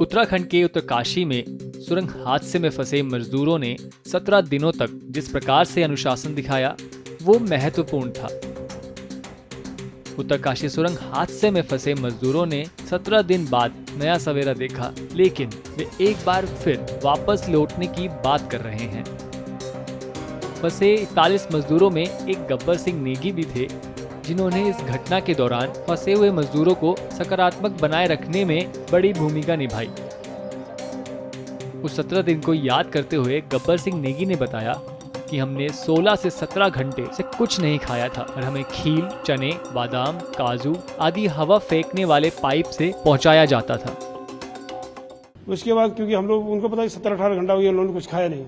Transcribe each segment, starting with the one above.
उत्तराखंड के उत्तरकाशी में सुरंग हादसे में फंसे मजदूरों ने 17 दिनों तक जिस प्रकार से अनुशासन दिखाया वो महत्वपूर्ण था। उत्तरकाशी सुरंग हादसे में फंसे मजदूरों ने 17 दिन बाद नया सवेरा देखा, लेकिन वे एक बार फिर वापस लौटने की बात कर रहे हैं। फंसे 41 मजदूरों में एक गब्बर सिंह नेगी भी थे, जिन्होंने इस घटना के दौरान फंसे हुए मजदूरों को सकारात्मक बनाए रखने में बड़ी भूमिका निभाई। उस 17 दिन को याद करते हुए गब्बर सिंह नेगी ने बताया कि हमने 16 से 17 घंटे से कुछ नहीं खाया था और हमें खील, चने, बादाम, काजू आदि हवा फेंकने वाले पाइप से पहुंचाया जाता था। उसके बाद क्योंकि हम लोग उनको पता है 17-18 घंटा हो गया, उन्होंने कुछ खाया नहीं।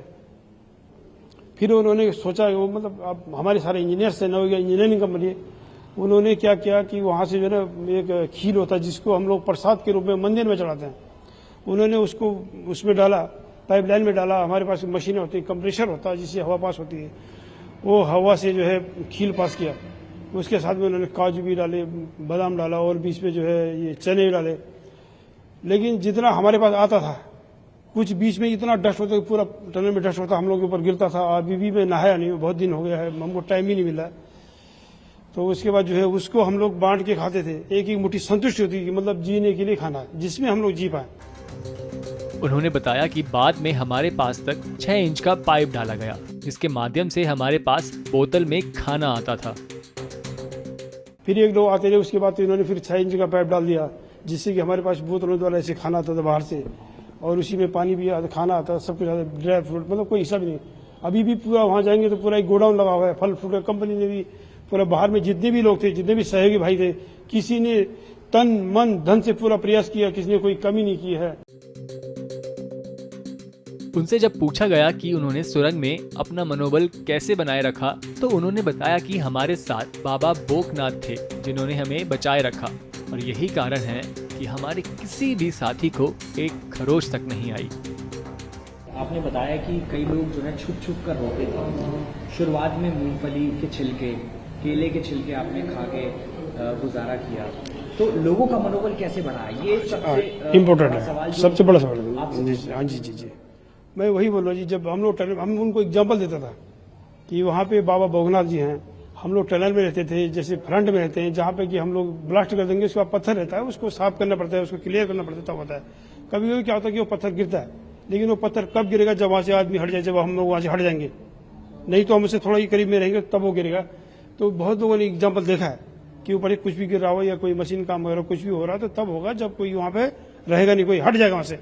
फिर उन्होंने सोचा वो मतलब अब हमारे सारे इंजीनियर से न हो गया, इंजीनियरिंग कंपनी है, उन्होंने क्या किया कि वहाँ से जो है ना एक खील होता है जिसको हम लोग प्रसाद के रूप में मंदिर में चढ़ाते हैं, उन्होंने उसको उसमें डाला, पाइपलाइन में डाला। हमारे पास मशीनें होती है, कंप्रेशर होता है जिससे हवा पास होती है, वो हवा से जो है खील पास किया। उसके साथ में उन्होंने काजू भी डाले, बादाम डाला और बीच में जो है ये चने डाले। लेकिन जितना हमारे पास आता था, कुछ बीच में इतना डस्ट होता कि पूरा टनल में डस्ट होता, हम लोग के ऊपर गिरता था। अभी भी मैं नहाया नहीं, बहुत दिन हो गया है, हमको टाइम ही नहीं मिला। तो उसके बाद जो है उसको हम लोग बांट के खाते थे। एक एक मुट्ठी संतुष्टि होती कि मतलब जीने के लिए खाना, जिसमें हम लोग जी पाए। उन्होंने बताया कि बाद में हमारे पास तक 6 इंच का पाइप डाला गया, जिसके माध्यम से हमारे पास बोतल में खाना आता था। फिर एक दो आते रहे, उसके बाद तो इन्होंने फिर 6 इंच का पाइप डाल दिया, जिससे कि हमारे पास बोतलों द्वारा ऐसे खाना आता था बाहर से, और उसी में पानी भी आता, खाना आता, सब कुछ आता, ड्राई फ्रूट, मतलब कोई हिसाब नहीं। अभी भी पूरा वहाँ जाएंगे तो पूरा एक गोडाउन लगा हुआ है फल फ्रूट का। कंपनी ने भी पूरा बाहर में जितने भी लोग थे, जितने भी सहयोगी भाई थे, किसी ने तन मन धन से पूरा प्रयास किया, किसी ने कोई कमी नहीं की है। उनसे जब पूछा गया कि उन्होंने सुरंग में अपना मनोबल कैसे बनाए रखा, तो उन्होंने बताया कि हमारे साथ बाबा बोकनाथ थे, जिन्होंने हमें बचाए रखा, और यही कारण है कि हमारे किसी भी साथी को एक खरोच तक नहीं आई। आपने बताया कि कई लोग जो है छुप छुप कर रोते थे। शुरुआत में मूंगफली के छिलके, केले के छिलके आपने खा के गुजारा किया, तो लोगों का मनोबल कैसे बढ़ा, ये सबसे इम्पोर्टेंट है, सबसे बड़ा सवाल है। हाँ जी, मैं वही बोल रहा हूँ जी। जब हम लोग हम उनको एग्जाम्पल देता था कि वहाँ पे बाबा बोगनाथ जी हैं, हम लोग टनल में रहते थे, जैसे फ्रंट में रहते हैं, जहाँ पे कि हम लोग ब्लास्ट कर देंगे, उसके बाद पत्थर रहता है, उसको साफ करना पड़ता है, उसको क्लियर करना पड़ता है, तब होता है। कभी कभी क्या होता है कि वो पत्थर गिरता है, लेकिन वो पत्थर कब गिरेगा, जब वहाँ से आदमी हट जाए, जब हम लोग वहाँ से हट जाएंगे, नहीं तो हम उससे थोड़ा ही करीब में रहेंगे तब वो गिरेगा। तो बहुत लोगों ने एग्जाम्पल देखा है कि ऊपर कुछ भी गिर रहा हो या कोई मशीन काम वगैरह कुछ भी हो रहा है, तो तब होगा जब कोई वहाँ पे रहेगा नहीं, कोई हट जाएगा वहाँ से।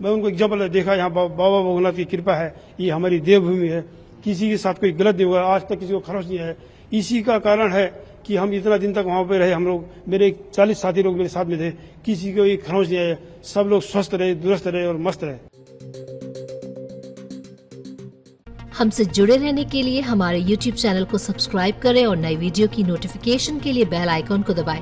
मैं उनको एग्जाम्पल देखा, यहाँ बाबा भोगनाथ की कृपा है, ये हमारी देवभूमि है, किसी के साथ कोई गलत नहीं हुआ, आज तक किसी को खरोच नहीं है। इसी का कारण है कि हम इतना दिन तक वहाँ पे रहे। हम लोग, मेरे 40 साथी लोग मेरे साथ में थे, किसी को एक खरोच नहीं आया, सब लोग स्वस्थ रहे, दुरुस्त रहे और मस्त रहे। हमसे जुड़े रहने के लिए हमारे YouTube चैनल को सब्सक्राइब करें और नई वीडियो की नोटिफिकेशन के लिए बेल आइकॉन को दबाएं।